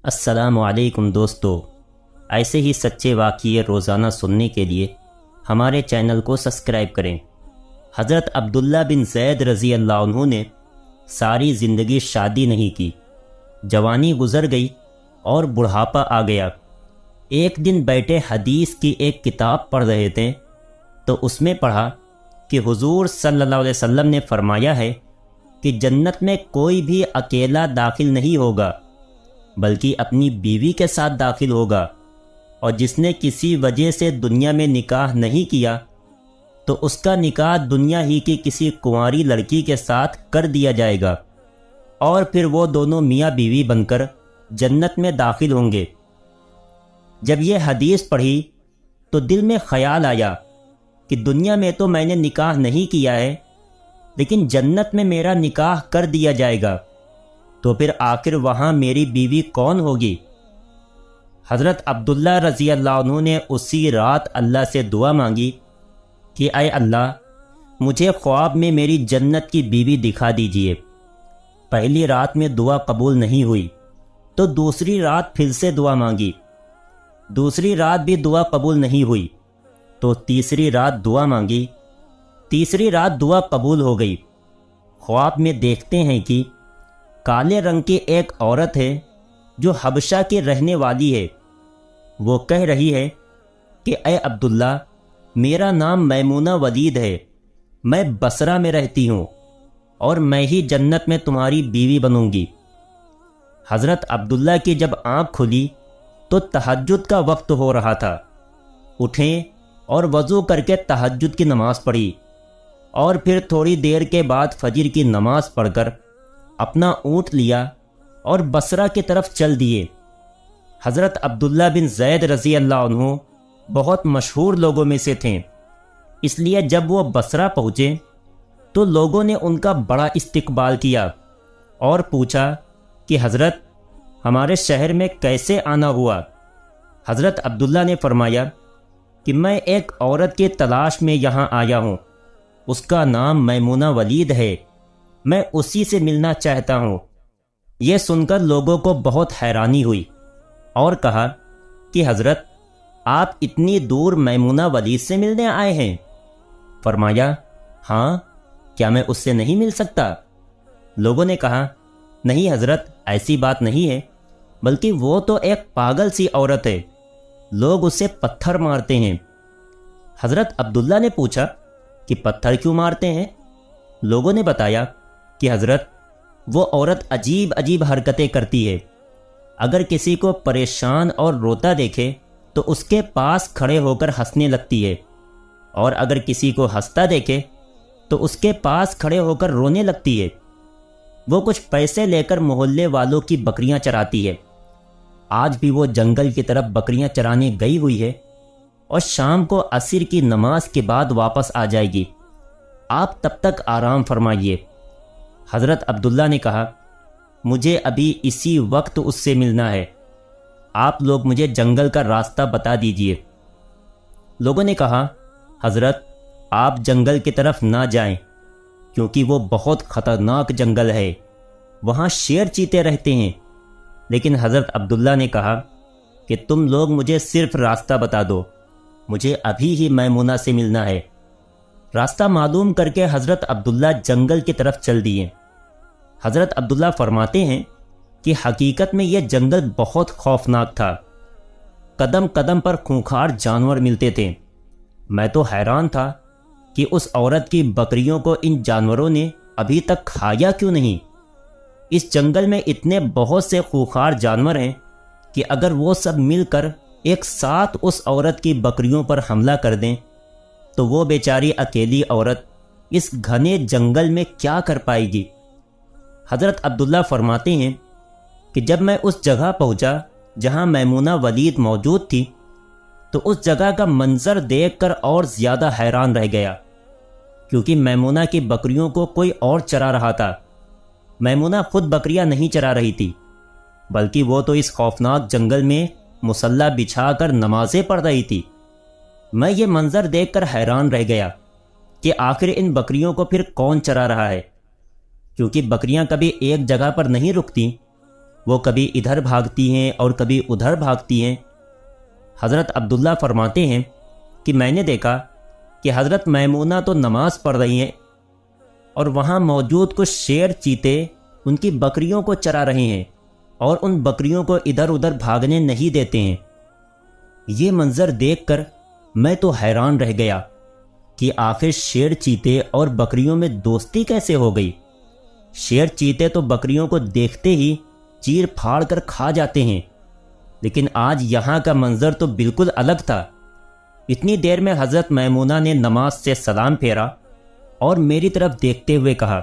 السلام علیکم دوستو، ایسے ہی سچے واقعے روزانہ سننے کے لیے ہمارے چینل کو سبسکرائب کریں۔ حضرت عبداللہ بن زید رضی اللہ عنہ نے ساری زندگی شادی نہیں کی، جوانی گزر گئی اور بڑھاپا آ گیا۔ ایک دن بیٹھے حدیث کی ایک کتاب پڑھ رہے تھے تو اس میں پڑھا کہ حضور صلی اللہ علیہ وسلم نے فرمایا ہے کہ جنت میں کوئی بھی اکیلا داخل نہیں ہوگا بلکہ اپنی بیوی کے ساتھ داخل ہوگا، اور جس نے کسی وجہ سے دنیا میں نکاح نہیں کیا تو اس کا نکاح دنیا ہی کی کسی کنواری لڑکی کے ساتھ کر دیا جائے گا، اور پھر وہ دونوں میاں بیوی بن کر جنت میں داخل ہوں گے۔ جب یہ حدیث پڑھی تو دل میں خیال آیا کہ دنیا میں تو میں نے نکاح نہیں کیا ہے، لیکن جنت میں میرا نکاح کر دیا جائے گا، تو پھر آخر وہاں میری بیوی کون ہوگی؟ حضرت عبداللہ رضی اللہ عنہ نے اسی رات اللہ سے دعا مانگی کہ اے اللہ، مجھے خواب میں میری جنت کی بیوی دکھا دیجئے۔ پہلی رات میں دعا قبول نہیں ہوئی تو دوسری رات پھر سے دعا مانگی، دوسری رات بھی دعا قبول نہیں ہوئی تو تیسری رات دعا مانگی، تیسری رات دعا قبول ہو گئی۔ خواب میں دیکھتے ہیں کہ کالے رنگ کی ایک عورت ہے جو حبشہ کی رہنے والی ہے۔ وہ کہہ رہی ہے کہ اے عبداللہ، میرا نام میمونہ ولید ہے، میں بصرہ میں رہتی ہوں اور میں ہی جنت میں تمہاری بیوی بنوں گی۔ حضرت عبداللہ کی جب آنکھ کھلی تو تہجد کا وقت ہو رہا تھا۔ اٹھیں اور وضو کر کے تہجد کی نماز پڑھی، اور پھر تھوڑی دیر کے بعد فجر کی نماز پڑھ کر اپنا اونٹ لیا اور بصرہ کی طرف چل دیے۔ حضرت عبداللہ بن زید رضی اللہ عنہ بہت مشہور لوگوں میں سے تھے، اس لیے جب وہ بصرہ پہنچے تو لوگوں نے ان کا بڑا استقبال کیا اور پوچھا کہ حضرت، ہمارے شہر میں کیسے آنا ہوا؟ حضرت عبداللہ نے فرمایا کہ میں ایک عورت کی تلاش میں یہاں آیا ہوں، اس کا نام میمونہ ولید ہے، میں اسی سے ملنا چاہتا ہوں۔ یہ سن کر لوگوں کو بہت حیرانی ہوئی اور کہا کہ حضرت، آپ اتنی دور میمونہ ولید سے ملنے آئے ہیں؟ فرمایا ہاں، کیا میں اس سے نہیں مل سکتا؟ لوگوں نے کہا نہیں حضرت، ایسی بات نہیں ہے، بلکہ وہ تو ایک پاگل سی عورت ہے، لوگ اسے پتھر مارتے ہیں۔ حضرت عبداللہ نے پوچھا کہ پتھر کیوں مارتے ہیں؟ لوگوں نے بتایا کہ حضرت، وہ عورت عجیب عجیب حرکتیں کرتی ہے، اگر کسی کو پریشان اور روتا دیکھے تو اس کے پاس کھڑے ہو کر ہنسنے لگتی ہے، اور اگر کسی کو ہنستا دیکھے تو اس کے پاس کھڑے ہو کر رونے لگتی ہے۔ وہ کچھ پیسے لے کر محلے والوں کی بکریاں چراتی ہے، آج بھی وہ جنگل کی طرف بکریاں چرانے گئی ہوئی ہے اور شام کو عصر کی نماز کے بعد واپس آ جائے گی، آپ تب تک آرام فرمائیے۔ حضرت عبداللہ نے کہا مجھے ابھی اسی وقت اس سے ملنا ہے، آپ لوگ مجھے جنگل کا راستہ بتا دیجئے۔ لوگوں نے کہا حضرت، آپ جنگل کی طرف نہ جائیں، کیونکہ وہ بہت خطرناک جنگل ہے، وہاں شیر چیتے رہتے ہیں۔ لیکن حضرت عبداللہ نے کہا کہ تم لوگ مجھے صرف راستہ بتا دو، مجھے ابھی ہی میمونہ سے ملنا ہے۔ راستہ معلوم کر کے حضرت عبداللہ جنگل کی طرف چل دیے۔ حضرت عبداللہ فرماتے ہیں کہ حقیقت میں یہ جنگل بہت خوفناک تھا، قدم قدم پر خونخوار جانور ملتے تھے۔ میں تو حیران تھا کہ اس عورت کی بکریوں کو ان جانوروں نے ابھی تک کھایا کیوں نہیں۔ اس جنگل میں اتنے بہت سے خونخوار جانور ہیں کہ اگر وہ سب مل کر ایک ساتھ اس عورت کی بکریوں پر حملہ کر دیں تو وہ بیچاری اکیلی عورت اس گھنے جنگل میں کیا کر پائے گی۔ حضرت عبداللہ فرماتے ہیں کہ جب میں اس جگہ پہنچا جہاں میمونہ ولید موجود تھی تو اس جگہ کا منظر دیکھ کر اور زیادہ حیران رہ گیا، کیونکہ میمونہ کی بکریوں کو کوئی اور چرا رہا تھا۔ میمونہ خود بکریاں نہیں چرا رہی تھی، بلکہ وہ تو اس خوفناک جنگل میں مصلی بچھا کر نمازیں پڑھ رہی تھی۔ میں یہ منظر دیکھ کر حیران رہ گیا کہ آخر ان بکریوں کو پھر کون چرا رہا ہے، کیونکہ بکریاں کبھی ایک جگہ پر نہیں رکتی، وہ کبھی ادھر بھاگتی ہیں اور کبھی ادھر بھاگتی ہیں۔ حضرت عبداللہ فرماتے ہیں کہ میں نے دیکھا کہ حضرت میمونہ تو نماز پڑھ رہی ہیں اور وہاں موجود کچھ شیر چیتے ان کی بکریوں کو چرا رہے ہیں اور ان بکریوں کو ادھر ادھر بھاگنے نہیں دیتے ہیں۔ یہ منظر دیکھ کر میں تو حیران رہ گیا کہ آخر شیر چیتے اور بکریوں میں دوستی کیسے ہو گئی۔ شیر چیتے تو بکریوں کو دیکھتے ہی چیر پھاڑ کر کھا جاتے ہیں، لیکن آج یہاں کا منظر تو بالکل الگ تھا۔ اتنی دیر میں حضرت میمونہ نے نماز سے سلام پھیرا اور میری طرف دیکھتے ہوئے کہا،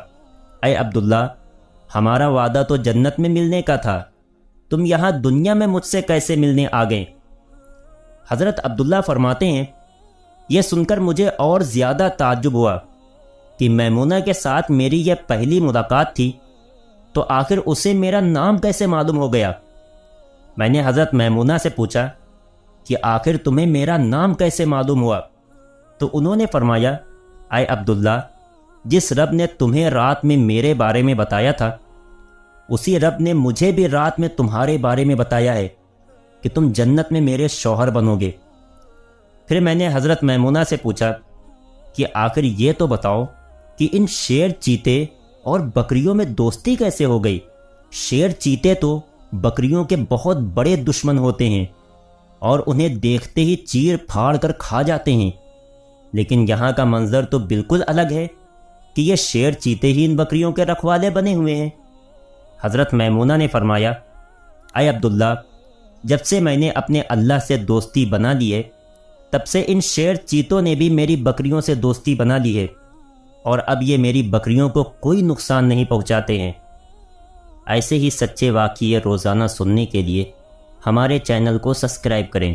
اے عبداللہ، ہمارا وعدہ تو جنت میں ملنے کا تھا، تم یہاں دنیا میں مجھ سے کیسے ملنے آ گئے؟ حضرت عبداللہ فرماتے ہیں، یہ سن کر مجھے اور زیادہ تعجب ہوا کہ میمونہ کے ساتھ میری یہ پہلی ملاقات تھی، تو آخر اسے میرا نام کیسے معلوم ہو گیا؟ میں نے حضرت میمونہ سے پوچھا کہ آخر تمہیں میرا نام کیسے معلوم ہوا؟ تو انہوں نے فرمایا، اے عبداللہ، جس رب نے تمہیں رات میں میرے بارے میں بتایا تھا، اسی رب نے مجھے بھی رات میں تمہارے بارے میں بتایا ہے کہ تم جنت میں میرے شوہر بنو گے۔ پھر میں نے حضرت میمونہ سے پوچھا کہ آخر یہ تو بتاؤ کہ ان شیر چیتے اور بکریوں میں دوستی کیسے ہو گئی؟ شیر چیتے تو بکریوں کے بہت بڑے دشمن ہوتے ہیں اور انہیں دیکھتے ہی چیر پھاڑ کر کھا جاتے ہیں، لیکن یہاں کا منظر تو بالکل الگ ہے کہ یہ شیر چیتے ہی ان بکریوں کے رکھوالے بنے ہوئے ہیں۔ حضرت میمونہ نے فرمایا، اے عبداللہ، جب سے میں نے اپنے اللہ سے دوستی بنا لی ہے، تب سے ان شیر چیتوں نے بھی میری بکریوں سے دوستی بنا لی ہے، اور اب یہ میری بکریوں کو کوئی نقصان نہیں پہنچاتے ہیں۔ ایسے ہی سچے واقعے روزانہ سننے کے لیے ہمارے چینل کو سبسکرائب کریں۔